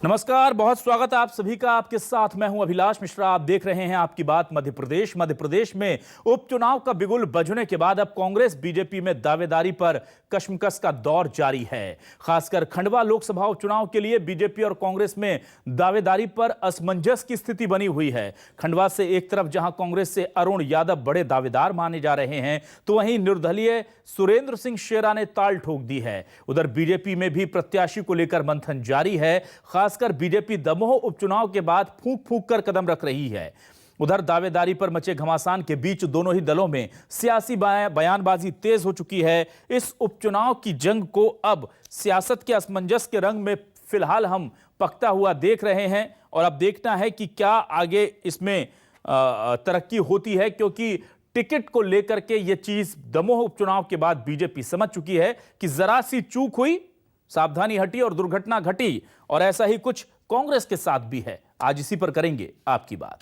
नमस्कार, बहुत स्वागत है आप सभी का। आपके साथ मैं हूं अभिलाष मिश्रा। आप देख रहे हैं आपकी बात मध्य प्रदेश में उपचुनाव का बिगुल बजने के बाद अब कांग्रेस बीजेपी में दावेदारी पर कशमकश का दौर जारी है। खासकर खंडवा लोकसभा उपचुनाव के लिए बीजेपी और कांग्रेस में दावेदारी पर असमंजस की स्थिति बनी हुई है। खंडवा से एक तरफ जहां कांग्रेस से अरुण यादव बड़े दावेदार माने जा रहे हैं, तो वहीं निर्दलीय सुरेंद्र सिंह शेरा ने ताल ठोक दी है। उधर बीजेपी में भी प्रत्याशी को लेकर मंथन जारी है। खासकर बीजेपी दमोह उपचुनाव के बाद फूंक फूंक कर कदम रख रही है। उधर दावेदारी पर मचे घमासान के बीच दोनों ही दलों में सियासी बयानबाजी तेज हो चुकी है। इस उपचुनाव की जंग को अब सियासत के असमंजस के रंग में फिलहाल हम पकता हुआ देख रहे हैं और अब देखना है कि क्या आगे इसमें तरक्की होती है, क्योंकि टिकट को लेकर के यह चीज दमोह उपचुनाव के बाद बीजेपी समझ चुकी है कि जरा सी चूक हुई, सावधानी हटी और दुर्घटना घटी। और ऐसा ही कुछ कांग्रेस के साथ भी है। आज इसी पर करेंगे आपकी बात।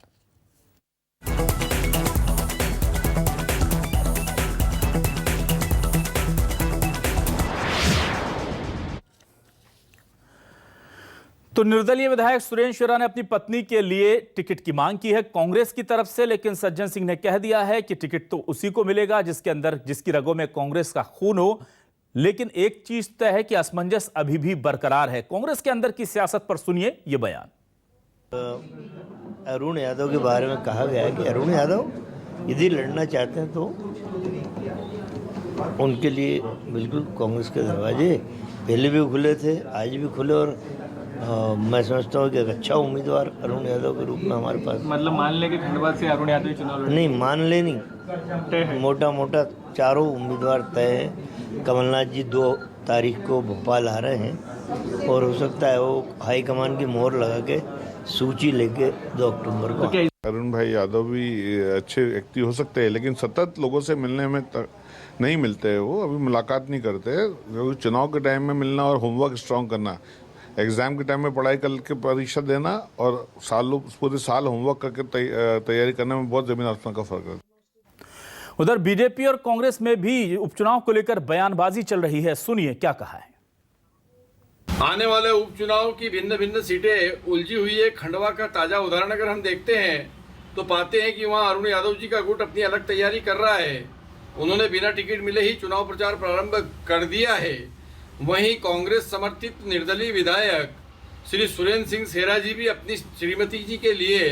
तो निर्दलीय विधायक सुरेंद्र शेरा ने अपनी पत्नी के लिए टिकट की मांग की है कांग्रेस की तरफ से, लेकिन सज्जन सिंह ने कह दिया है कि टिकट तो उसी को मिलेगा जिसकी रगों में कांग्रेस का खून हो। लेकिन एक चीज तय है कि असमंजस अभी भी बरकरार है कांग्रेस के अंदर की सियासत पर। सुनिए ये बयान। अरुण यादव के बारे में कहा गया है कि अरुण यादव यदि लड़ना चाहते हैं तो उनके लिए बिल्कुल कांग्रेस के दरवाजे पहले भी खुले थे, आज भी खुले। और मैं समझता हूँ कि एक अच्छा उम्मीदवार अरुण यादव के रूप में हमारे पास। मतलब मान ले कि खंडवा से अरुण यादव चुनाव लड़े? नहीं, मान ले नहीं, मोटा चारों उम्मीदवार तय है। कमलनाथ जी 2 तारीख को भोपाल आ रहे हैं और हो सकता है वो हाईकमान की मोहर लगा के सूची लेके 2 अक्टूबर को। अरुण भाई यादव भी अच्छे व्यक्ति हो सकते हैं, लेकिन सतत लोगों से मिलने में नहीं मिलते हैं। वो अभी मुलाकात नहीं करते। चुनाव के टाइम में मिलना और होमवर्क स्ट्रांग करना, एग्जाम के टाइम में पढ़ाई करके परीक्षा देना और पूरे साल होमवर्क करके तैयारी करने में बहुत जमीन आसमान का फर्क है। उधर बीजेपी और कांग्रेस में भी उपचुनाव को लेकर बयानबाजी चल रही है। सुनिए क्या कहा है। आने वाले उपचुनाव की भिन्न भिन्न सीटें उलझी हुई है। खंडवा का ताजा उदाहरण अगर हम देखते हैं तो पाते हैं कि वहां अरुण यादव जी का गुट अपनी अलग तैयारी कर रहा है। उन्होंने बिना टिकट मिले ही चुनाव प्रचार प्रारंभ कर दिया है। वहीं कांग्रेस समर्थित निर्दलीय विधायक श्री सुरेंद्र सिंह शेरा जी भी अपनी श्रीमती जी के लिए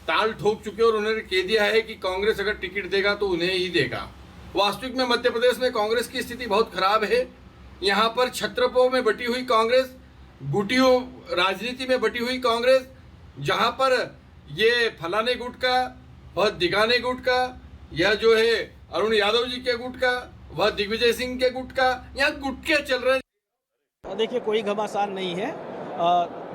ताल ठोक चुके और उन्होंने कह दिया है कि कांग्रेस अगर टिकट देगा तो उन्हें ही देगा। वास्तविक में मध्य प्रदेश में कांग्रेस की स्थिति बहुत खराब है। यहाँ पर छत्रपों में बटी हुई कांग्रेस, गुटियों राजनीति में बटी हुई कांग्रेस, जहाँ पर ये फलाने गुट का, वह दिगाने गुट का, यह जो है अरुण यादव जी के गुट का, वह दिग्विजय सिंह के गुट का, यहाँ गुटके चल रहे हैं। देखिए, कोई घमासान नहीं है।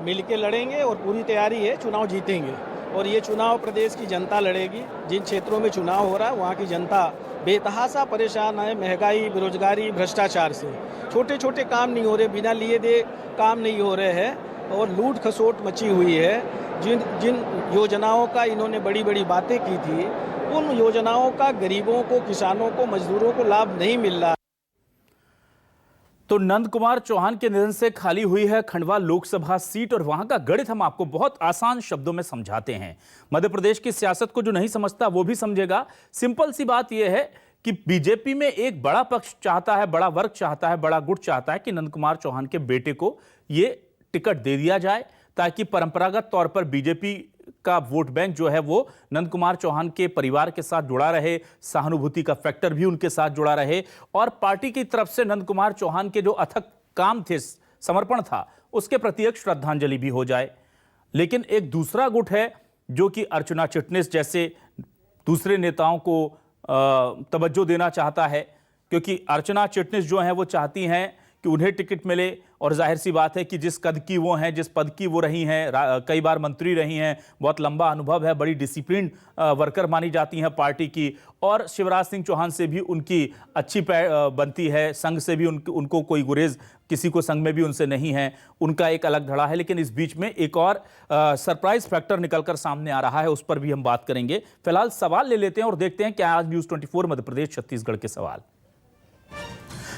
मिल के लड़ेंगे और पूरी तैयारी है, चुनाव जीतेंगे। और ये चुनाव प्रदेश की जनता लड़ेगी। जिन क्षेत्रों में चुनाव हो रहा है वहाँ की जनता बेतहासा परेशान है महंगाई, बेरोजगारी, भ्रष्टाचार से। छोटे छोटे काम नहीं हो रहे, बिना लिए दे काम नहीं हो रहे हैं और लूट खसोट मची हुई है। जिन योजनाओं का इन्होंने बड़ी बड़ी बातें की थी, उन योजनाओं का गरीबों को, किसानों को, मजदूरों को लाभ नहीं मिल रहा। तो नंद कुमार चौहान के निधन से खाली हुई है खंडवा लोकसभा सीट और वहां का गणित हम आपको बहुत आसान शब्दों में समझाते हैं। मध्य प्रदेश की सियासत को जो नहीं समझता वो भी समझेगा। सिंपल सी बात यह है कि बीजेपी में एक बड़ा पक्ष चाहता है, बड़ा वर्ग चाहता है, बड़ा गुट चाहता है कि नंद कुमार चौहान के बेटे को यह टिकट दे दिया जाए, ताकि परंपरागत तौर पर बीजेपी का वोट बैंक जो है वो नंद कुमार चौहान के परिवार के साथ जुड़ा रहे, सहानुभूति का फैक्टर भी उनके साथ जुड़ा रहे और पार्टी की तरफ से नंद कुमार चौहान के जो अथक काम थे, समर्पण था, उसके प्रति एक श्रद्धांजलि भी हो जाए। लेकिन एक दूसरा गुट है जो कि अर्चना चिटनिस जैसे दूसरे नेताओं को तवज्जो देना चाहता है, क्योंकि अर्चना चिटनिस जो है वो चाहती हैं कि उन्हें टिकट मिले और जाहिर सी बात है कि जिस कद की वो हैं, जिस पद की वो रही हैं, कई बार मंत्री रही हैं, बहुत लंबा अनुभव है, बड़ी डिसिप्लिन वर्कर मानी जाती हैं पार्टी की। और शिवराज सिंह चौहान से भी उनकी अच्छी बनती है, संघ से भी उनको कोई गुरेज, किसी को संघ में भी उनसे नहीं है, उनका एक अलग धड़ा है। लेकिन इस बीच में एक और सरप्राइज फैक्टर निकलकर सामने आ रहा है, उस पर भी हम बात करेंगे। फिलहाल सवाल ले लेते हैं और देखते हैं क्या आज न्यूज़ 24 मध्य प्रदेश छत्तीसगढ़ के सवाल।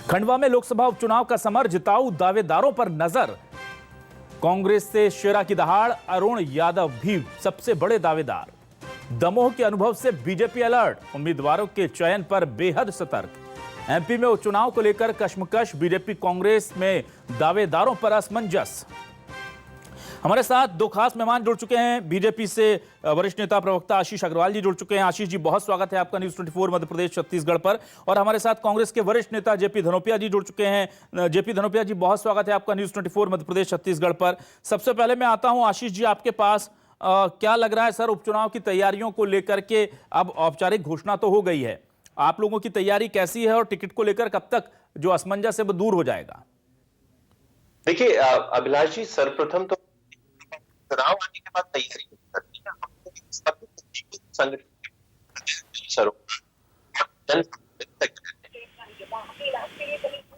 खंडवा में लोकसभा उपचुनाव का समर, जिताऊ दावेदारों पर नजर। कांग्रेस से शेरा की दहाड़, अरुण यादव भी सबसे बड़े दावेदार। दमोह के अनुभव से बीजेपी अलर्ट, उम्मीदवारों के चयन पर बेहद सतर्क। एमपी में उपचुनाव को लेकर कश्मकश, बीजेपी कांग्रेस में दावेदारों पर असमंजस। हमारे साथ दो खास मेहमान जुड़ चुके हैं। बीजेपी से वरिष्ठ नेता प्रवक्ता आशीष अग्रवाल जी जुड़ चुके हैं। आशीष जी, बहुत स्वागत है आपका न्यूज़ 24 मध्य प्रदेश छत्तीसगढ़ पर। और हमारे साथ कांग्रेस के वरिष्ठ नेता जेपी धनोपिया जी जुड़ चुके हैं। जेपी धनोपिया जी, बहुत स्वागत है आपका न्यूज़ 24 मध्य प्रदेश छत्तीसगढ़ पर। सबसे पहले मैं आता हूं आशीष जी आपके पास। क्या लग रहा है सर, उपचुनाव की तैयारियों को लेकर के अब औपचारिक घोषणा तो हो गई है, आप लोगों की तैयारी कैसी है और टिकट को लेकर कब तक जो असमंजस है वो दूर हो जाएगा? देखिए अभिलाष जी, सर्वप्रथम तो चुनाव आने के बाद तैयारी करनी है।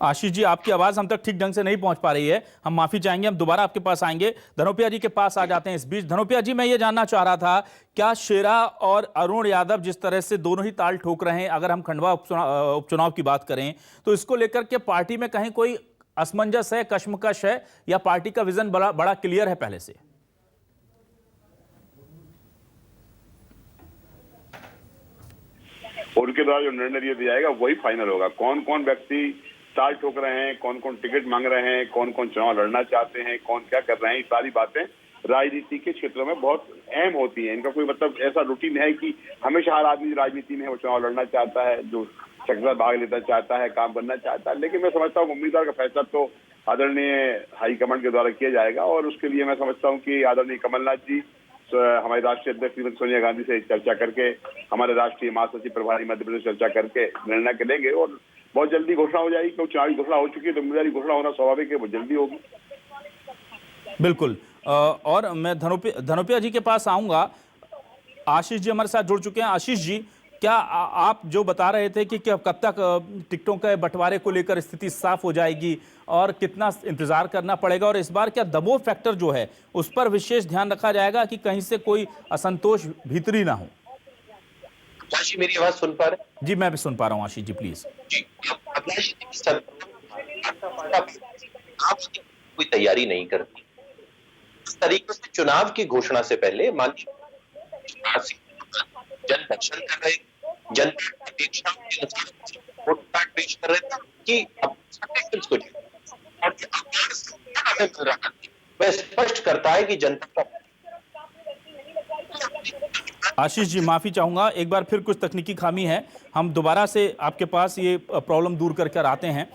आशीष जी, आपकी आवाज हम तक ठीक ढंग से नहीं पहुंच पा रही है, हम माफी चाहेंगे, हम दोबारा आपके पास आएंगे। धनोपिया जी के पास आ जाते हैं इस बीच। धनोपिया जी, मैं ये जानना चाह रहा था, क्या शेरा और अरुण यादव जिस तरह से दोनों ही ताल ठोक रहे हैं, अगर हम खंडवा उपचुनाव की बात करें तो इसको लेकर के पार्टी में कहीं कोई असमंजस है, कश्मकश है, या पार्टी का विजन बड़ा क्लियर है पहले से? उनके द्वारा जो निर्णय दिया जाएगा वही फाइनल होगा। कौन कौन व्यक्ति ताल ठोक रहे हैं, कौन कौन टिकट मांग रहे हैं, कौन कौन चुनाव लड़ना चाहते हैं, कौन क्या कर रहे हैं, ये सारी बातें राजनीति के क्षेत्रों में बहुत अहम होती हैं। इनका कोई मतलब ऐसा रूटीन है कि हमेशा हर आदमी राजनीति में वो चुनाव लड़ना चाहता है, जो सक्रिय भाग लेना चाहता है, काम करना चाहता है। लेकिन मैं समझता हूँ उम्मीदवार का फैसला तो आदरणीय हाईकमांड के द्वारा किया जाएगा, और उसके लिए मैं समझता हूँ कि आदरणीय कमलनाथ जी हमारे राष्ट्रीय अध्यक्ष श्रीमती सोनिया गांधी से चर्चा करके, हमारे राष्ट्रीय महासचिव प्रभारी मध्य प्रदेश चर्चा करके निर्णय करेंगे और बहुत जल्दी घोषणा हो जाएगी। क्योंकि चुनावी घोषणा हो चुकी है तो उम्मीदवारी घोषणा होना स्वाभाविक है, वो जल्दी होगी। बिल्कुल। और मैं धनोपिया जी के पास आऊंगा। आशीष जी हमारे साथ जुड़ चुके हैं। आशीष जी, क्या आप जो बता रहे थे कि कब तक टिकटों के बंटवारे को लेकर स्थिति साफ हो जाएगी और कितना इंतजार करना पड़ेगा, और इस बार क्या दमोह फैक्टर जो है उस पर विशेष ध्यान रखा जाएगा कि कहीं से कोई असंतोष भीतरी ना हो? आशीष, मेरी आवाज सुन पा रहे? जी, मैं भी सुन पा रहा हूँ आशीष जी, प्लीज। जी, कोई तैयारी नहीं करती। इस तरीके से चुनाव की घोषणा से पहले माननीय जन दर्शन कर रहे, जनता की अपेक्षाओं के अनुसार वोट कार्ड पेश कर रहे थे कि को और हमें मिल रहा है, वह स्पष्ट करता है कि जनता का। आशीष जी, माफी चाहूंगा, एक बार फिर कुछ तकनीकी खामी है, हम दोबारा से आपके पास ये प्रॉब्लम दूर करके आते हैं।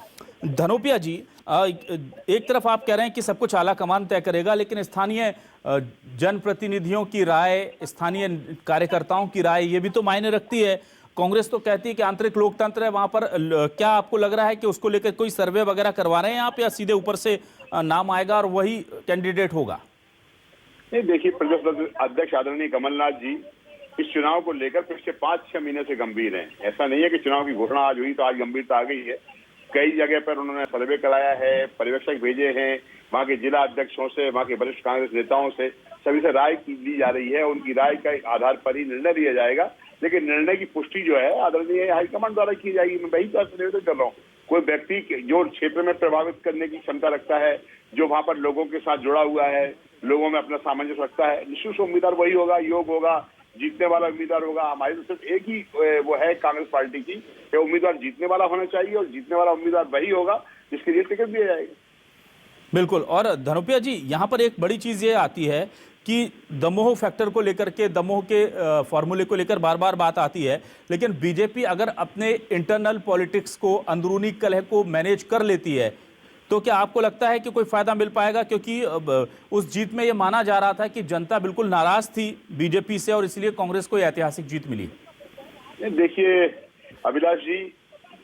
धनोपिया जी, एक तरफ आप कह रहे हैं कि सब कुछ आला कमान तय करेगा, लेकिन स्थानीय जनप्रतिनिधियों की राय, स्थानीय कार्यकर्ताओं की राय, ये भी तो मायने रखती है। कांग्रेस तो कहती है कि आंतरिक लोकतंत्र है, वहां पर क्या आपको लग रहा है कि उसको लेकर कोई सर्वे वगैरह करवा रहे हैं आप, या सीधे ऊपर से नाम आएगा और वही कैंडिडेट होगा? नहीं, देखिए, प्रदेश अध्यक्ष आदरणीय कमलनाथ जी इस चुनाव को लेकर पिछले 5-6 महीने से गंभीर हैं। ऐसा नहीं है कि चुनाव की घोषणा आज हुई तो आज गंभीरता आ गई है। कई जगह पर उन्होंने सर्वे कराया है, पर्यवेक्षक भेजे हैं, वहाँ के जिला अध्यक्षों से, वहाँ के वरिष्ठ कांग्रेस नेताओं से, सभी से राय ली जा रही है। उनकी राय के आधार पर ही निर्णय लिया जाएगा, लेकिन निर्णय की पुष्टि जो है आदरणीय हाईकमांड द्वारा की जाएगी। मैं वही तो निवेदन कर रहा हूँ। कोई व्यक्ति जो क्षेत्र में प्रभावित करने की क्षमता रखता है, जो वहाँ पर लोगों के साथ जुड़ा हुआ है, लोगों में अपना सामंजस्य रखता है, निश्चित उम्मीदवार वही होगा, योग होगा, जीतने वाला उम्मीदवार होगा। हमारी तो सिर्फ एक ही वो है कांग्रेस पार्टी की कि उम्मीदवार जीतने वाला होना चाहिए, और जीतने वाला उम्मीदवार वही होगा जिसके लिए टिकट दिया जाएगा। बिल्कुल। और धनोपिया जी, यहाँ पर एक बड़ी चीज ये आती है कि दमोह फैक्टर को लेकर के, दमोह के फॉर्मूले को लेकर बार बार बात आती है, लेकिन बीजेपी अगर अपने इंटरनल पॉलिटिक्स को, अंदरूनी कलह को मैनेज कर लेती है तो क्या आपको लगता है कि कोई फायदा मिल पाएगा? क्योंकि उस जीत में ये माना जा रहा था कि जनता बिल्कुल नाराज थी बीजेपी से और इसलिए कांग्रेस को ऐतिहासिक जीत मिली। देखिए अभिलाष जी,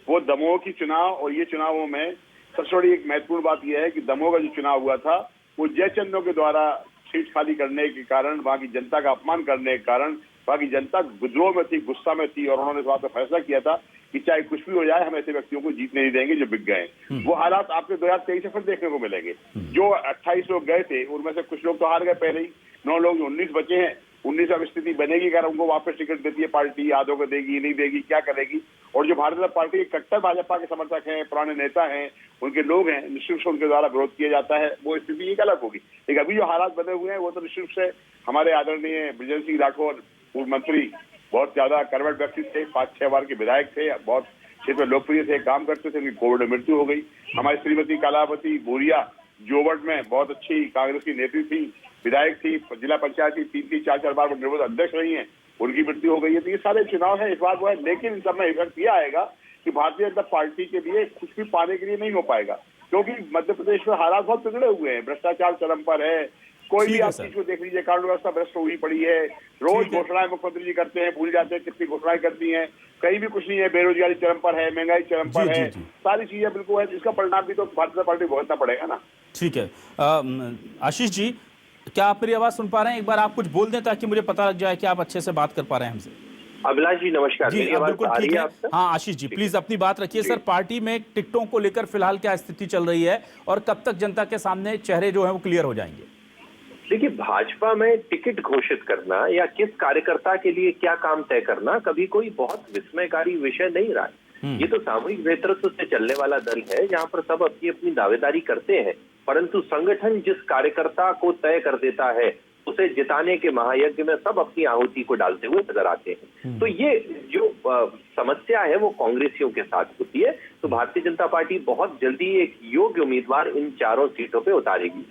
वो दमोह की चुनाव और ये चुनावों में सबसे बड़ी एक महत्वपूर्ण बात यह है कि दमोह का जो चुनाव हुआ था वो जयचंदों के द्वारा सीट खाली करने के कारण, वहां की जनता का अपमान करने के कारण, वहां की जनता विद्रोह में थी, गुस्सा में थी, और उन्होंने इस बात पर फैसला किया था कि चाहे कुछ भी हो जाए हम ऐसे व्यक्तियों को जीतने नहीं देंगे जो बिक गए। वो हालात आपके 2023 से फिर देखने को मिलेंगे। जो 28 लोग गए थे उनमें से कुछ लोग तो हार गए पहले ही, 9 लोग 19 बचे हैं 19 अब स्थिति बनेगी अगर उनको वापस टिकट देती है पार्टी, यादव को देगी नहीं देगी, क्या करेगी। और जो भारतीय जनता पार्टी के कट्टर भाजपा के समर्थक हैं, पुराने नेता हैं, उनके लोग हैं, निश्चित रूप से उनके द्वारा विरोध किया जाता है, वो स्थिति एक अलग होगी। लेकिन अभी जो हालात बने हुए हैं वो तो निश्चित रूप से हमारे आदरणीय बृजेंद्र सिंह राठौर पूर्व मंत्री बहुत ज्यादा कर्मठ व्यक्ति थे, 5-6 बार के विधायक थे, बहुत क्षेत्र में लोकप्रिय थे, काम करते थे, उनकी कोविड में मृत्यु हो गई। हमारी श्रीमती कलावती बोरिया जोवट में बहुत अच्छी कांग्रेस की नेत्री थी, विधायक थी, जिला पंचायत की 3-4 बार वो निर्विरोध अध्यक्ष रही हैं, उनकी मृत्यु हो गई है। तो ये सारे चुनाव है, इस बार वो है, लेकिन इन सब में इफेक्ट यह आएगा कि भारतीय जनता पार्टी के लिए कुछ भी पाने के लिए नहीं हो पाएगा, क्योंकि मध्य प्रदेश में हालात बहुत बिगड़े हुए हैं, भ्रष्टाचार चरम पर है, कोई भी आप चीज को देख लीजिए, कानून व्यवस्था भ्रष्ट हुई पड़ी है, रोज घोषणाएं मुख्यमंत्री जी करते हैं, भूल जाते हैं कितनी घोषणाएं करती हैं, कहीं भी कुछ नहीं है, बेरोजगारी चरम पर है, महंगाई चरम पर है, सारी चीजें बिल्कुल है, इसका परिणाम भी तो भारतीय जनता पार्टी भुगतना पड़ेगा ना। ठीक है, आशीष जी क्या आप मेरी आवाज सुन पा रहे हैं? एक बार आप कुछ बोल दें ताकि मुझे पता लग जाए कि आप अच्छे से बात कर पा रहे हैं हमसे। अभिलाष जी नमस्कार, जी बिल्कुल ठीक है। हाँ आशीष जी प्लीज अपनी बात रखिए। सर पार्टी में टिकटों को लेकर फिलहाल क्या स्थिति चल रही है और कब तक जनता के सामने चेहरे जो है वो क्लियर हो जाएंगे? देखिए, भाजपा में टिकट घोषित करना या किस कार्यकर्ता के लिए क्या काम तय करना कभी कोई बहुत विस्मयकारी विषय नहीं रहा है। ये तो सामूहिक नेतृत्व से चलने वाला दल है जहां पर सब अपनी अपनी दावेदारी करते हैं, परंतु संगठन जिस कार्यकर्ता को तय कर देता है उसे जिताने के महायज्ञ में सब अपनी आहुति को डालते हुए नजर आते हैं। तो ये जो समस्या है वो कांग्रेसियों के साथ होती है। तो भारतीय जनता पार्टी बहुत जल्दी एक योग्य उम्मीदवार इन चारों सीटों पे उतारेगी।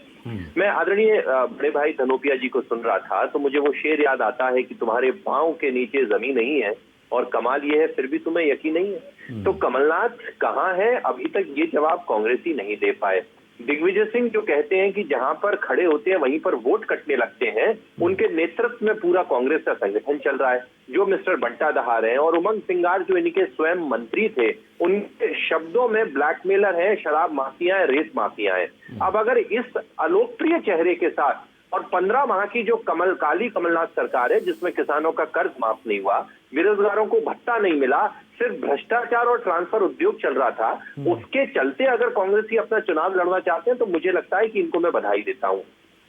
मैं आदरणीय बड़े भाई धनोपिया जी को सुन रहा था तो मुझे वो शेर याद आता है कि तुम्हारे पांव के नीचे जमीन नहीं है और कमाल ये है फिर भी तुम्हें यकीन नहीं है। तो कमलनाथ कहाँ है, अभी तक ये जवाब कांग्रेसी नहीं दे पाए। दिग्विजय सिंह जो कहते हैं कि जहां पर खड़े होते हैं वहीं पर वोट कटने लगते हैं, उनके नेतृत्व में पूरा कांग्रेस का संगठन चल रहा है। जो मिस्टर बंटा दहार हैं और उमंग सिंगार जो इनके स्वयं मंत्री थे, उनके शब्दों में ब्लैकमेलर है, शराब माफिया है, रेत माफिया है। अब अगर इस अलोकप्रिय चेहरे के साथ और 15 माह की जो काली कमलनाथ सरकार है जिसमें किसानों का कर्ज माफ नहीं हुआ, बेरोजगारों को भत्ता नहीं मिला, सिर्फ भ्रष्टाचार और ट्रांसफर उद्योग चल रहा था, उसके चलते अगर कांग्रेसी अपना चुनाव लड़ना चाहते हैं तो मुझे लगता है कि इनको मैं बधाई देता हूं।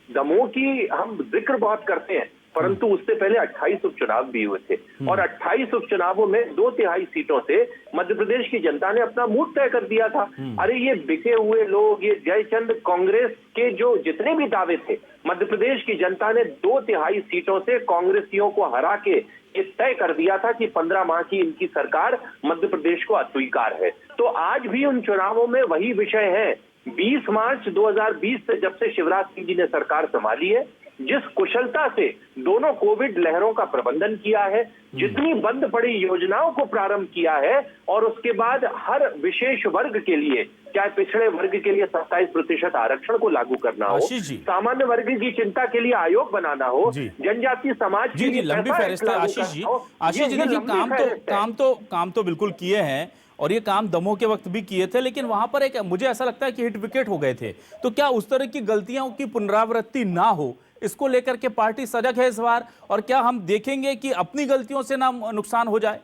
दमोह की हम जिक्र बहुत करते हैं, परंतु उससे पहले 28 उपचुनाव भी हुए थे और 28 उपचुनावों में 2/3 सीटों से मध्य प्रदेश की जनता ने अपना मूड तय कर दिया था। अरे ये बिके हुए लोग, ये जयचंद, कांग्रेस के जो जितने भी दावे थे, मध्य प्रदेश की जनता ने 2/3 सीटों से कांग्रेसियों को हरा के ये तय कर दिया था कि 15 माह की इनकी सरकार मध्य प्रदेश को अस्वीकार है। तो आज भी उन चुनावों में वही विषय है। 20 मार्च 2020 से जब से शिवराज सिंह जी ने सरकार संभाली है, जिस कुशलता से दोनों कोविड लहरों का प्रबंधन किया है, जितनी बंद पड़ी योजनाओं को प्रारंभ किया है और उसके बाद हर विशेष वर्ग के लिए, चाहे पिछड़े वर्ग के लिए 27% आरक्षण को लागू करना हो, सामान्य वर्ग की चिंता के लिए आयोग बनाना हो, जनजातीय समाज के लिए लंबी फहरिस्त है आशीष जी। आशीष जी देखिए, काम तो बिल्कुल किए हैं और ये काम दमोह के वक्त भी किए थे, लेकिन वहां पर एक मुझे ऐसा लगता है कि हिट विकेट हो गए थे। तो क्या उस तरह की गलतियों की पुनरावृत्ति ना हो, इसको लेकर के पार्टी सजग है इस बार? और क्या हम देखेंगे कि अपनी गलतियों से ना नुकसान हो जाए?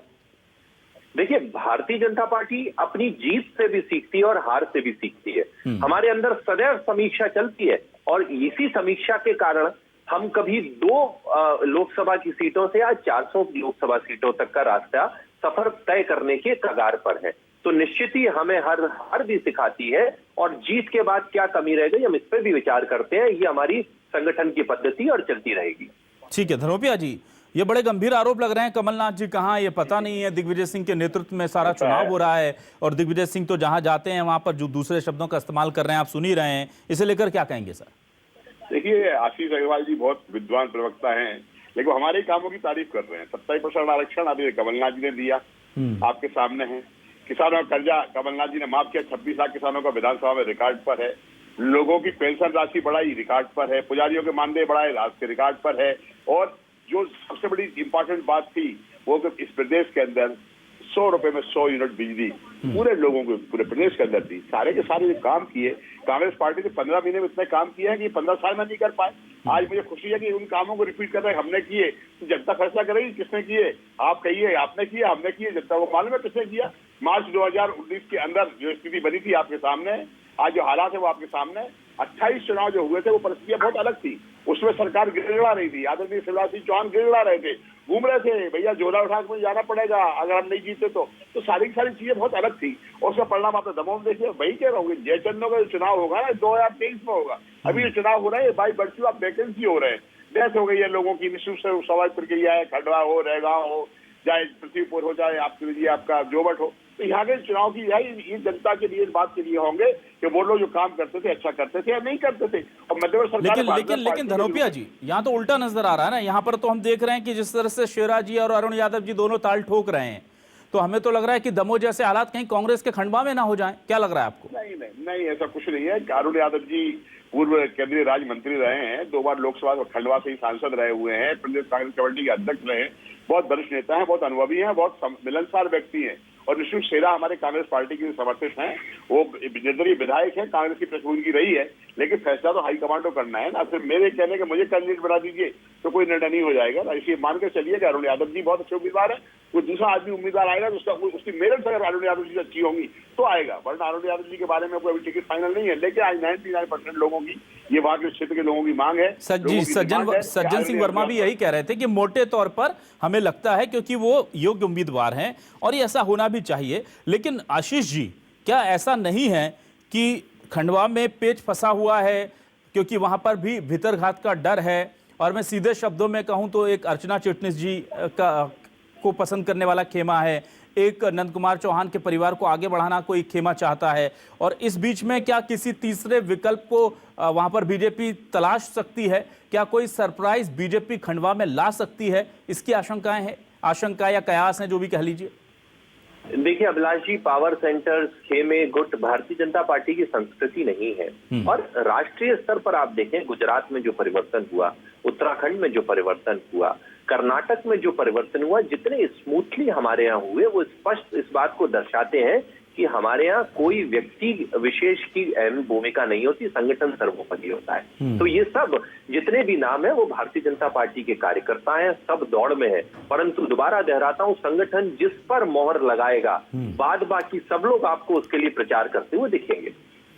देखिए, भारतीय जनता पार्टी अपनी जीत से भी सीखती है और हार से भी सीखती है। हमारे अंदर सदैव समीक्षा चलती है और इसी समीक्षा के कारण हम कभी 2 लोकसभा की सीटों से आज 400 लोकसभा सीटों तक का रास्ता सफर तय करने के कगार पर है। तो निश्चित ही हमें हार भी सिखाती है और जीत के बाद क्या कमी रह गई हम इस पर भी विचार करते हैं। ये हमारी संगठन की पद्धति और चलती रहेगी। ठीक है धनोपिया जी, ये बड़े गंभीर आरोप लग रहे हैं। कमलनाथ जी कहाँ, ये पता नहीं है। दिग्विजय सिंह के नेतृत्व में सारा चुनाव हो रहा है और दिग्विजय सिंह तो जहां जाते हैं वहां पर जो दूसरे शब्दों का इस्तेमाल कर रहे हैं, आप सुन ही रहे हैं। इसे लेकर क्या कहेंगे सर? देखिए, आशीष अग्रवाल जी बहुत विद्वान प्रवक्ता हैं, लेकिन हमारे कामों की तारीफ कर रहे हैं। 27% आरक्षण अभी कमलनाथ जी ने दिया, आपके सामने है। किसानों का कर्जा कमलनाथ जी ने माफ किया, 26 लाख किसानों का विधानसभा में रिकॉर्ड पर है। लोगों की पेंशन राशि बढ़ाई, रिकॉर्ड पर है। पुजारियों के मानदेय बढ़ाए, राष्ट्र के रिकॉर्ड पर है। और जो सबसे बड़ी इंपॉर्टेंट बात थी वो कि इस प्रदेश के अंदर 100 रुपए में 100 यूनिट बिजली पूरे लोगों को पूरे प्रदेश के अंदर थी। सारे के सारे जो काम किए, कांग्रेस पार्टी ने 15 महीने में इतने काम किए हैं कि 15 साल में नहीं कर पाए। आज मुझे खुशी है कि उन कामों को रिपीट कर रहे हैं। हमने किए तो जनता फैसला करेगी किसने किए। आप कहिए आपने किए, हमने किए, जनता को मालूम है किसने किया। मार्च 2019 के अंदर जो स्थिति बनी थी आपके सामने है, आज जो हालात है वो आपके सामने है। 28 चुनाव जो हुए थे वो परिस्थितियां बहुत अलग थी। उसमें सरकार गिड़गिड़ा रही थी, आदरणीय शिवराज सिंह चौहान गिड़गिड़ा रहे थे, घूम रहे थे, भैया झोला उठा के जाना पड़ेगा अगर हम नहीं जीते तो सारी की सारी चीजें बहुत अलग थी। और उसका परिणाम आपने दमोह में देखिए। वही कह रहा हूँ, जयचंदों का जो चुनाव होगा ना 2023 में होगा। अभी जो चुनाव हो रहा है बाई बर्च्यू ऑफ वैकेंसी हो रहे हैं, डेथ हो गई है लोगों की, निःशुल्क स्वाभाविक प्रक्रिया है, खंडवा हो, रहेगांव हो, चाहे पृथ्वीपुर हो, चाहे आपका जोबट हो। तो यहाँ के चुनाव की ये जनता के लिए, इस बात के लिए होंगे कि वो लोग जो काम करते थे अच्छा करते थे या नहीं करते थे। और मध्यप्रदेश सरकार लेकिन धनोपिया जी, यहाँ तो उल्टा नजर आ रहा है ना। यहाँ पर तो हम देख रहे हैं कि जिस तरह से शिवराज जी और अरुण यादव जी दोनों ताल ठोक रहे हैं, तो हमें तो लग रहा है कि दमोह जैसे हालात कहीं कांग्रेस के खंडवा में ना हो जाएं। क्या लग रहा है आपको? नहीं, ऐसा कुछ नहीं है। अरुण यादव जी पूर्व केंद्रीय राज्य मंत्री रहे हैं, 2 बार लोकसभा और खंडवा से ही सांसद रहे हुए हैं, प्रदेश कांग्रेस कमेटी के अध्यक्ष रहे हैं, बहुत वरिष्ठ नेता हैं, बहुत अनुभवी हैं, बहुत मिलनसार व्यक्ति हैं। और निशुल्क शेरा हमारे कांग्रेस पार्टी के समर्थित हैं, वो निर्दलीय विधायक है, कांग्रेस की पृष्ठभूमि रही है, लेकिन फैसला तो हाईकमान को करना है ना। सिर्फ मेरे कहने के मुझे कैंडिडेट बना दीजिए तो कोई निर्णय नहीं हो जाएगा ना। इसलिए मान के चलिए कि अरुण यादव जी बहुत अच्छे उम्मीदवार है, कोई दूसरा आदमी उम्मीदवार आएगा तो उसकी मेरिट अगर अरुण यादव जी अच्छी होंगी तो आएगा, वरना अरुण यादव जी के बारे में कोई अभी टिकट फाइनल नहीं है। लेकिन आज 99% लोगों की, ये वहां के क्षेत्र के लोगों की मांग है। सज्जन सिंह वर्मा भी यही कह रहे थे कि मोटे तौर पर हमें लगता है क्योंकि वो योग्य उम्मीदवार हैं और ये ऐसा होना भी चाहिए। लेकिन आशीष जी, क्या ऐसा नहीं है कि खंडवा में पेच फंसा हुआ है क्योंकि वहां पर भी भीतरघात का डर है? और मैं सीधे शब्दों में कहूं तो एक अर्चना चिटनिस जी को पसंद करने वाला खेमा है, एक नंद कुमार चौहान के परिवार को आगे बढ़ाना कोई खेमा चाहता है, और इस बीच में क्या किसी तीसरे विकल्प को वहां पर बीजेपी तलाश सकती है? क्या कोई सरप्राइज बीजेपी खंडवा में ला सकती है? इसकी आशंकाएं हैं, आशंका या कयास हैं, जो भी कह लीजिए। देखिए अभिलाष जी, पावर सेंटर्स, खेमे, गुट भारतीय जनता पार्टी की संस्कृति नहीं है। और राष्ट्रीय स्तर पर आप देखें, गुजरात में जो परिवर्तन हुआ, उत्तराखंड में जो परिवर्तन हुआ, कर्नाटक में जो परिवर्तन हुआ, जितने स्मूथली हमारे यहाँ हुए, वो स्पष्ट इस बात को दर्शाते हैं कि हमारे यहाँ कोई व्यक्ति विशेष की अहम भूमिका नहीं होती, संगठन सर्वोपरि होता है। तो ये सब जितने भी नाम है वो भारतीय जनता पार्टी के कार्यकर्ता हैं, सब दौड़ में है। परंतु दोबारा दोहराता हूँ, संगठन जिस पर मोहर लगाएगा, बाद बाकी सब लोग आपको उसके लिए प्रचार करते हुए दिखेंगे।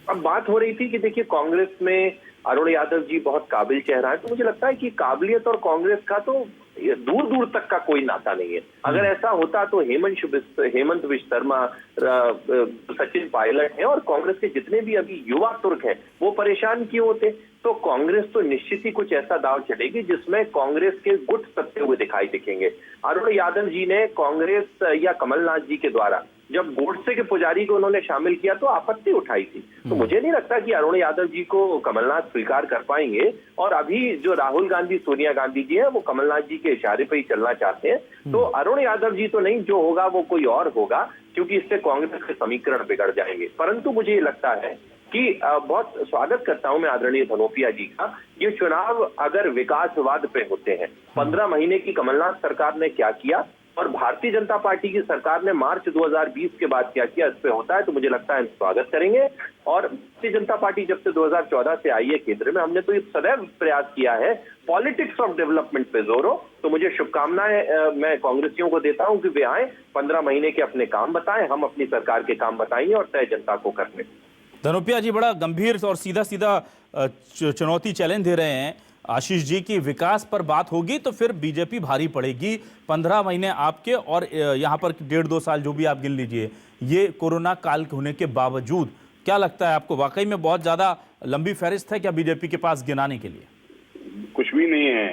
अब बात हो रही थी कि देखिए कांग्रेस में अरुण यादव जी बहुत काबिल चेहरा है, तो मुझे लगता है कि काबिलियत और कांग्रेस का तो दूर दूर तक का कोई नाता नहीं है। अगर ऐसा होता तो हेमंत विश्व शर्मा, सचिन पायलट हैं और कांग्रेस के जितने भी अभी युवा तुर्क हैं वो परेशान क्यों होते? तो कांग्रेस तो निश्चित ही कुछ ऐसा दाव चलेगी जिसमें कांग्रेस के गुट सत्ते हुए दिखाई दिखेंगे। अरुण यादव जी ने कांग्रेस या कमलनाथ जी के द्वारा जब गोडसे के पुजारी को उन्होंने शामिल किया तो आपत्ति उठाई थी। तो मुझे नहीं लगता कि अरुण यादव जी को कमलनाथ स्वीकार कर पाएंगे। और अभी जो राहुल गांधी, सोनिया गांधी जी हैं, वो कमलनाथ जी के इशारे पर ही चलना चाहते हैं। तो अरुण यादव जी तो नहीं, जो होगा वो कोई और होगा, क्योंकि इससे कांग्रेस के समीकरण बिगड़ जाएंगे। परंतु मुझे ये लगता है कि बहुत स्वागत करता हूं मैं आदरणीय धनोपिया जी का। ये चुनाव अगर विकासवाद पे होते हैं, 15 महीने की कमलनाथ सरकार ने क्या किया और भारतीय जनता पार्टी की सरकार ने मार्च 2020 के बाद क्या किया, इस पे होता है तो मुझे लगता है हम स्वागत करेंगे। और भारतीय जनता पार्टी जब से 2014 से आई है केंद्र में, हमने तो ये सदैव प्रयास किया है पॉलिटिक्स ऑफ डेवलपमेंट पे जोर हो। तो मुझे शुभकामनाएं मैं कांग्रेसियों को देता हूं कि वे आए, 15 महीने के अपने काम बताएं, हम अपनी सरकार के काम बताएंगे और तय जनता को करने। धनोपिया जी बड़ा गंभीर और सीधा सीधा चुनौती चैलेंज दे रहे हैं आशीष जी की विकास पर बात होगी तो फिर बीजेपी भारी पड़ेगी। 15 महीने आपके और यहाँ पर 1.5-2 साल जो भी आप गिन लीजिए, ये कोरोना काल होने के बावजूद क्या लगता है आपको, वाकई में बहुत ज्यादा लंबी फहरिस्त है क्या बीजेपी के पास गिनाने के लिए? कुछ भी नहीं है।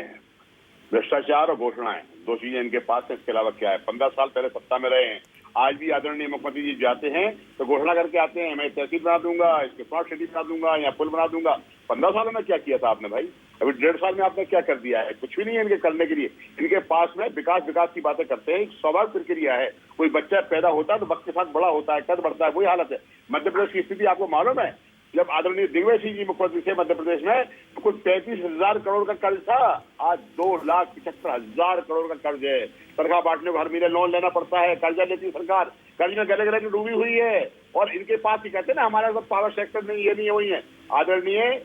भ्रष्टाचार और घोषणाएं, 2 चीजें इनके पास है, इसके अलावा क्या है? 15 साल पहले सत्ता में रहे हैं, आज भी आदरणीय मुख्यमंत्री जी जाते हैं तो घोषणा करके आते हैं, मैं तहसील बना दूंगा, इसके स्मार्ट सिटी बना दूंगा या पुल बना दूंगा। 15 सालों में क्या किया था आपने भाई? अभी 1.5 साल में आपने क्या कर दिया है? कुछ भी नहीं है इनके करने के लिए। इनके पास में विकास की बातें करते हैं, एक स्वाभाविक प्रक्रिया है। कोई बच्चा पैदा होता है तो वक्त के साथ बड़ा होता है, कद बढ़ता है, वही हालत है। मध्य प्रदेश की स्थिति आपको मालूम है, जब आदरणीय दिग्विजय सिंह जी मुख्यमंत्री थे मध्य प्रदेश में तो कुछ 33,000 करोड़ का कर्ज था, आज 2,75,000 करोड़ का कर्ज है। तनख्वाह बांटने को हर महीने लोन लेना पड़ता है, कर्जा लेती है सरकार, कर्ज में गले गले की डूबी हुई है। और इनके पास ही कहते हैं ना हमारा सब पावर सेक्टर नहीं, ये नहीं है, वही है। आदरणीय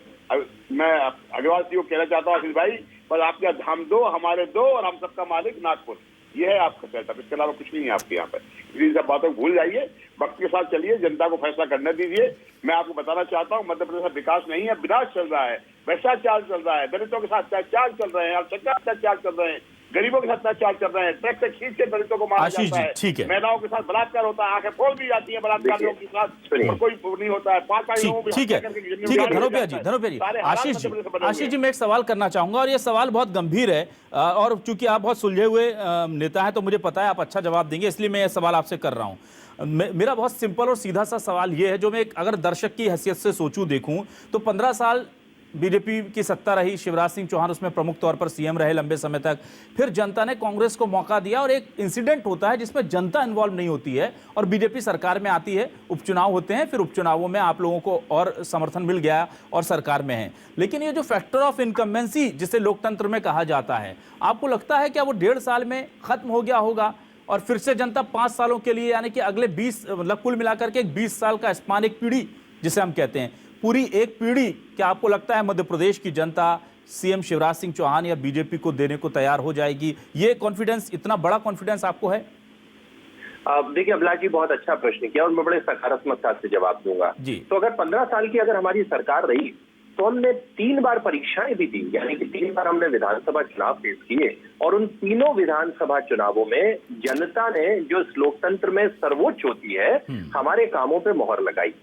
मैं अग्रवाल जी को कहना चाहता हूँ आशीष भाई, पर आपके धाम दो, हमारे दो और हम सबका मालिक नागपुर। ये है आपका सेटअप, इसके अलावा कुछ नहीं है आपके यहाँ पर। इन सब बातों को भूल जाइए, वक्त के साथ चलिए, जनता को फैसला करने दीजिए। मैं आपको बताना चाहता हूँ, मध्य प्रदेश में विकास नहीं है, विनाश चल रहा है, भ्रष्टाचार चल रहा है, दलितों के साथ अत्याचार चल रहे हैं, अत्याचार चल रहे हैं, गरीबों के साथ अत्याचार चल रहे हैं, ट्रक से खींच के दलितों को मारा जाता है, ठीक है, महिलाओं के साथ बलात्कार होता है, आंखें फोड़ दी जाती है बलात्कारियों के साथ, और कोई नहीं होता है। ठीक है धनोपिया जी, आशीष जी मैं एक सवाल करना चाहूंगा और ये सवाल बहुत गंभीर है और चूंकि आप बहुत सुलझे हुए नेता हैं तो मुझे पता है आप अच्छा जवाब देंगे, इसलिए मैं ये सवाल आपसे कर रहा हूं। मेरा बहुत सिंपल और सीधा सा सवाल ये है, जो मैं अगर दर्शक की हैसियत से सोचूं देखूं तो 15 साल बीजेपी की सत्ता रही, शिवराज सिंह चौहान उसमें प्रमुख तौर पर सीएम रहे लंबे समय तक, फिर जनता ने कांग्रेस को मौका दिया और एक इंसिडेंट होता है जिसमें जनता इन्वॉल्व नहीं होती है और बीजेपी सरकार में आती है, उपचुनाव होते हैं, फिर उपचुनावों में आप लोगों को और समर्थन मिल गया और सरकार में है। लेकिन ये जो फैक्टर ऑफ इनकम्बेंसी जिसे लोकतंत्र में कहा जाता है, आपको लगता है क्या वो 1.5 साल में खत्म हो गया होगा और फिर से जनता 5 सालों के लिए, यानी कि अगले 20 मतलब कुल मिलाकर के एक 20 साल का स्पान, एक पीढ़ी जिसे हम कहते हैं, पूरी एक पीढ़ी, क्या आपको लगता है मध्य प्रदेश की जनता सीएम शिवराज सिंह चौहान या बीजेपी को देने को तैयार हो जाएगी? ये कॉन्फिडेंस, इतना बड़ा कॉन्फिडेंस आपको है? देखिए अभिलाष जी, बहुत अच्छा प्रश्न किया और मैं बड़े सकारात्मकता से जवाब दूंगा जी। तो अगर 15 साल की अगर हमारी सरकार रही तो हमने 3 बार परीक्षाएं भी दी, यानी कि 3 बार हमने विधानसभा चुनाव फेस किए और उन तीनों विधानसभा चुनावों में जनता ने जो इस लोकतंत्र में सर्वोच्च होती है हमारे कामों पे मोहर लगाई।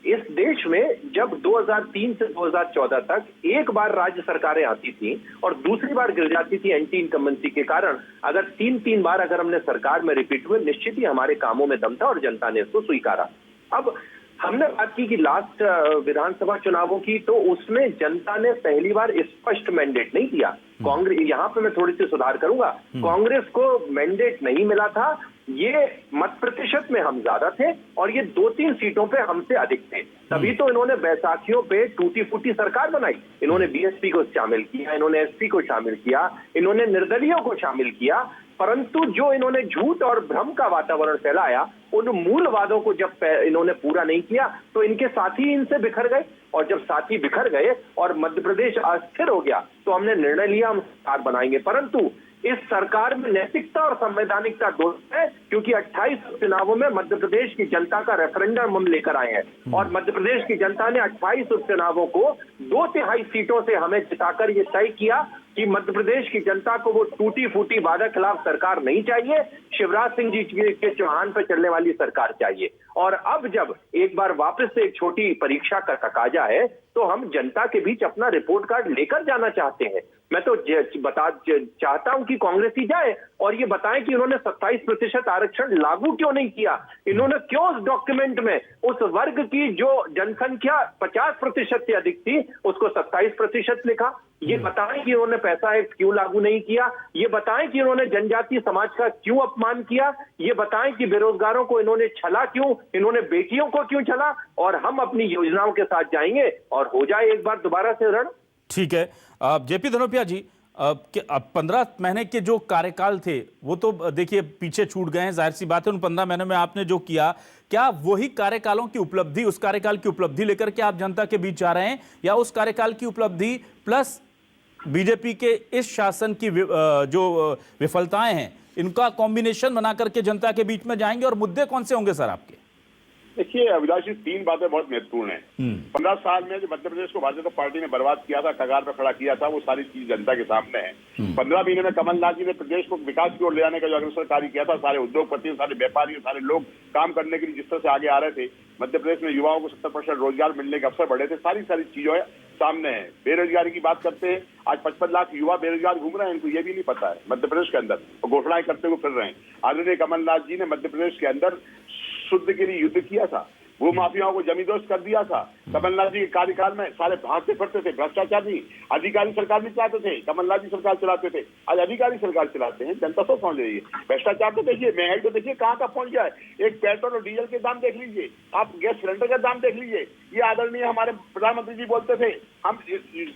इस देश में जब 2003 से 2014 तक एक बार राज्य सरकारें आती थी और दूसरी बार गिर जाती थी एंटी इनकम्बेंसी के कारण, अगर 3 बार अगर हमने सरकार में रिपीट हुए, निश्चित ही हमारे कामों में दम था और जनता ने इसको स्वीकारा। अब हमने बात की कि लास्ट विधानसभा चुनावों की, तो उसमें जनता ने पहली बार स्पष्ट मैंडेट नहीं दिया। कांग्रेस, यहाँ पे मैं थोड़ी सी सुधार करूंगा, कांग्रेस को मैंडेट नहीं मिला था, ये मत प्रतिशत में हम ज्यादा थे और ये 2-3 सीटों पे हमसे अधिक थे, तभी तो इन्होंने बैसाखियों पे टूटी फूटी सरकार बनाई। इन्होंने बीएसपी को शामिल किया, इन्होंने एसपी को शामिल किया, इन्होंने निर्दलीयों को शामिल किया, परंतु जो इन्होंने झूठ और भ्रम का वातावरण फैलाया, उन मूल वादों को जब इन्होंने पूरा नहीं किया तो इनके साथी इनसे बिखर गए और जब साथी बिखर गए और मध्य प्रदेश अस्थिर हो गया तो हमने निर्णय लिया हम सरकार बनाएंगे। परंतु इस सरकार में नैतिकता और संवैधानिकता दोष है, क्योंकि 28 उपचुनावों में मध्य प्रदेश की जनता का रेफरेंडम हम लेकर आए हैं और मध्य प्रदेश की जनता ने 28 उपचुनावों को 2/3 सीटों से हमें जिताकर ये तय किया कि मध्य प्रदेश की जनता को वो टूटी फूटी वादा खिलाफ सरकार नहीं चाहिए, शिवराज सिंह जी के चौहान पर चलने वाली सरकार चाहिए। और अब जब एक बार वापस से एक छोटी परीक्षा का तकाजा है तो हम जनता के बीच अपना रिपोर्ट कार्ड लेकर जाना चाहते हैं। मैं तो चाहता हूं कि कांग्रेस ही जाए और ये बताएं कि इन्होंने 27% आरक्षण लागू क्यों नहीं किया, इन्होंने क्यों उस डॉक्यूमेंट में उस वर्ग की जो जनसंख्या 50% से अधिक थी उसको 27% लिखा। ये बताएं कि उन्होंने पैसा एक्ट क्यों लागू नहीं किया, ये बताएं कि उन्होंने जनजातीय समाज का क्यों अपमान किया, ये बताएं कि बेरोजगारों को इन्होंने छला क्यों, इन्होंने बेटियों को क्यों छला, और हम अपनी योजनाओं के साथ जाएंगे और हो जाए एक बार दोबारा से रण। ठीक है जेपी धनोपिया जी, 15 महीने के जो कार्यकाल थे वो तो देखिए पीछे छूट गए हैं, जाहिर सी बात है। उन 15 महीनों में आपने जो किया, क्या वही कार्यकालों की उपलब्धि, उस कार्यकाल की उपलब्धि लेकर के आप जनता के बीच जा रहे हैं, या उस कार्यकाल की उपलब्धि प्लस बीजेपी के इस शासन की जो विफलताएं हैं इनका कॉम्बिनेशन बना करके जनता के बीच में जाएंगे? और मुद्दे कौन से होंगे सर आपके? देखिए अभिलाष जी, 3 बातें बहुत महत्वपूर्ण हैं। 15 साल में जो मध्य प्रदेश को भारतीय जनता पार्टी ने बर्बाद किया था, कगार पर खड़ा किया था, वो सारी चीज जनता के सामने है। 15 महीने में कमलनाथ जी ने प्रदेश को विकास की ओर ले जाने का जो अग्रसर कार्य किया था, सारे उद्योगपति, सारे व्यापारी, सारे लोग काम करने के लिए जिस तरह से आगे आ रहे थे, मध्य प्रदेश में युवाओं को 70% रोजगार मिलने के अवसर बढ़े थे, सारी चीजों सामने है। बेरोजगारी की बात करते हैं, आज 55 लाख युवा बेरोजगार घूम रहे हैं, इनको ये भी नहीं पता है मध्य प्रदेश के अंदर, और घोषणाएं करते हुए फिर रहे हैं। आदरणीय कमलनाथ जी ने मध्य प्रदेश के अंदर शुद्ध के लिए युद्ध किया था, वो माफियाओं को जमींदोज कर दिया था। कमलनाथ जी के कार्यकाल में सारे भागते फिरते थे, भ्रष्टाचार नहीं, अधिकारी सरकार नहीं चलाते थे, कमलनाथ जी सरकार चलाते थे, आज अधिकारी सरकार चलाते हैं। जनता तो समझ रही है। भ्रष्टाचार तो देखिए, महंगाई तो देखिए कहाँ का पहुंच गया है। एक पेट्रोल और डीजल के दाम देख लीजिए, आप गैस सिलेंडर का दाम देख लीजिए। ये आदरणीय हमारे प्रधानमंत्री जी बोलते थे हम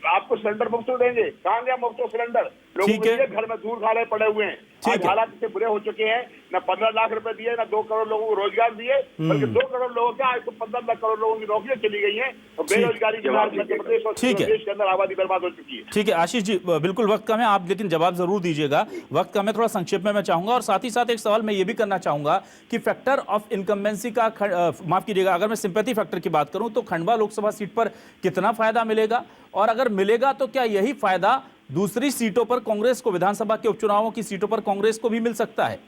आपको सिलेंडर मुफ्त देंगे, कहाँ गया मुफ्त सिलेंडर, लोगों के घर में दूर खाने पड़े हुए हैं। आज हालात इतने बुरे हो चुके हैं, न 15 लाख रुपए दिए, न 2 करोड़ लोगों को रोजगार दिए, बल्कि 2 करोड़ लोगों का आज तो 15 करोड़ लोगों की नौकरियां चली गई हैं और बेरोजगारी के बाद मध्य प्रदेश और देश के अंदर आबादी बर्बाद हो चुकी है। ठीक है आशीष जी, बिल्कुल वक्त कम है, आप लेकिन जवाब जरूर दीजिएगा। वक्त कम है, थोड़ा संक्षेप में मैं चाहूंगा, और साथ ही साथ एक सवाल मैं ये भी करना चाहूंगा कि फैक्टर ऑफ इनकम्बेंसी का माफ कीजिएगा, अगर मैं सिंपैथी फैक्टर की बात करूं तो खंडवा लोकसभा सीट पर कितना फायदा मिलेगा, और अगर मिलेगा तो क्या यही फायदा दूसरी सीटों पर कांग्रेस को, विधानसभा के उपचुनावों की सीटों पर कांग्रेस को भी मिल सकता है?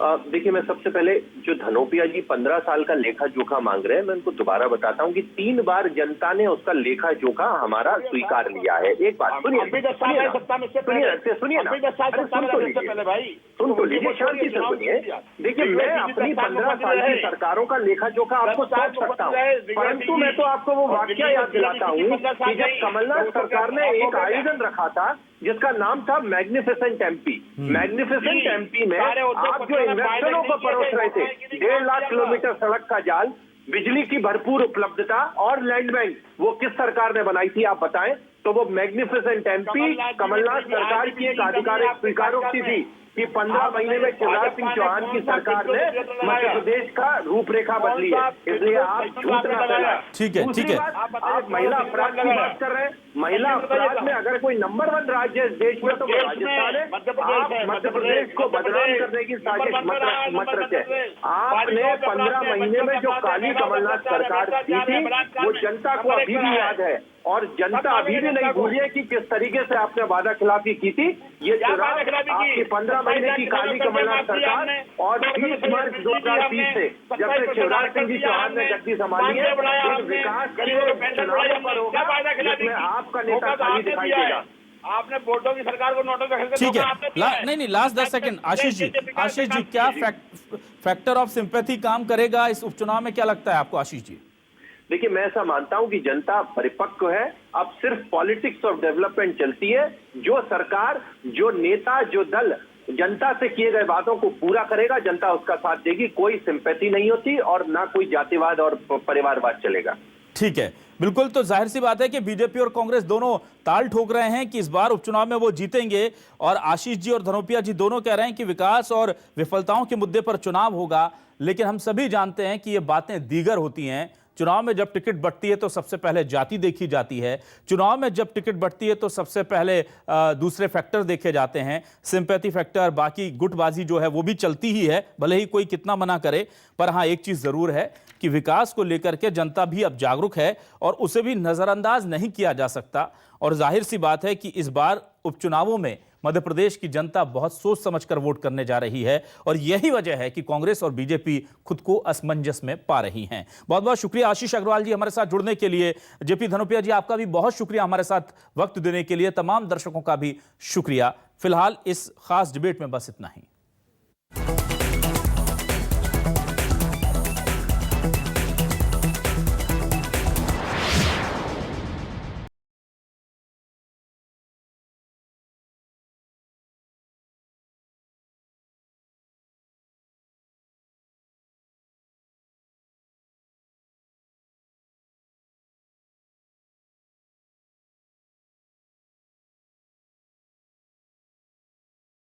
देखिए, मैं सबसे पहले जो धनोपिया जी 15 साल का लेखा जोखा मांग रहे हैं, मैं उनको दोबारा बताता हूं कि 3 बार जनता ने उसका लेखा जोखा हमारा स्वीकार लिया है। एक बात सुनिए ना, सुन तो लीजिए, शांति से सुनिए। देखिए, मैं अपनी 15 साल की सरकारों का लेखा जोखा आपको सौंप सकता हूँ, परंतु मैं तो आपको वो वाक्य याद दिलाता हूँ कि जब कमलनाथ सरकार ने एक आयोजन रखा था जिसका नाम था मैग्निफिसेंट एमपी। मैग्निफिसेंट एमपी में आप जो इन्वेस्टरों को परोस रहे थे 1.5 लाख किलोमीटर सड़क का जाल, बिजली की भरपूर उपलब्धता और लैंड बैंक, वो किस सरकार ने बनाई थी आप बताएं? तो वो मैग्निफिसेंट एमपी कमलनाथ सरकार की एक आधिकारिक स्वीकारोक्ति थी कि 15 महीने में शिवराज सिंह चौहान की सरकार ने मध्य प्रदेश का रूपरेखा बदली है, इसलिए आप झूठ ना फैलाएं। ठीक है, ठीक है। आप महिला अपराध की बात कर रहे हैं, महिला अपराध में अगर कोई नंबर 1 राज्य है इस देश में तो वो राजस्थान है। आप मध्य प्रदेश को बदनाम करने की साजिश मत रखें। आपने 15 महीने में जो काली कमलनाथ सरकार की थी वो जनता को अभी भी याद है, और जनता अभी भी नहीं भूली है कि किस तरीके से आपने वादा खिलाफी की थी। ये चुनाव आपकी 15 महीने की काली कमलनाथ सरकार और 30 मार्च 2020 से जब से शिवराज सिंह जी चौहान ने गद्दी संभाली है, विकास के चुनाव पर होगा जिसमें आपका नेता खाली दिखाई देगा। आपने वोटों की सरकार को नोटों का, ठीक है, नहीं, लास्ट 10 सेकंड आशीष जी, क्या फैक्टर ऑफ सिंपैथी काम करेगा इस उपचुनाव में, क्या लगता है आपको आशीष जी? देखिए, मैं ऐसा मानता हूं कि जनता परिपक्व है, अब सिर्फ पॉलिटिक्स ऑफ डेवलपमेंट चलती है। जो सरकार, जो नेता, जो दल जनता से किए गए वादों को पूरा करेगा, जनता उसका साथ देगी। कोई सिंपैथी नहीं होती और ना कोई जातिवाद और परिवारवाद चलेगा। ठीक है, बिल्कुल। तो जाहिर सी बात है कि बीजेपी और कांग्रेस दोनों ताल ठोक रहे हैं कि इस बार उपचुनाव में वो जीतेंगे, और आशीष जी और धनोपिया जी दोनों कह रहे हैं कि विकास और विफलताओं के मुद्दे पर चुनाव होगा। लेकिन हम सभी जानते हैं कि ये बातें दीगर होती हैं। चुनाव में जब टिकट बढ़ती है तो सबसे पहले जाति देखी जाती है, चुनाव में जब टिकट बढ़ती है तो सबसे पहले दूसरे फैक्टर देखे जाते हैं, सिंपैथी फैक्टर, बाकी गुटबाजी जो है वो भी चलती ही है, भले ही कोई कितना मना करे। पर हाँ, एक चीज जरूर है कि विकास को लेकर के जनता भी अब जागरूक है और उसे भी नजरअंदाज नहीं किया जा सकता। और जाहिर सी बात है कि इस बार उपचुनावों में मध्य प्रदेश की जनता बहुत सोच समझकर वोट करने जा रही है, और यही वजह है कि कांग्रेस और बीजेपी खुद को असमंजस में पा रही हैं। बहुत बहुत शुक्रिया आशीष अग्रवाल जी हमारे साथ जुड़ने के लिए। जेपी धनोपिया जी, आपका भी बहुत शुक्रिया हमारे साथ वक्त देने के लिए। तमाम दर्शकों का भी शुक्रिया। फिलहाल इस खास डिबेट में बस इतना ही।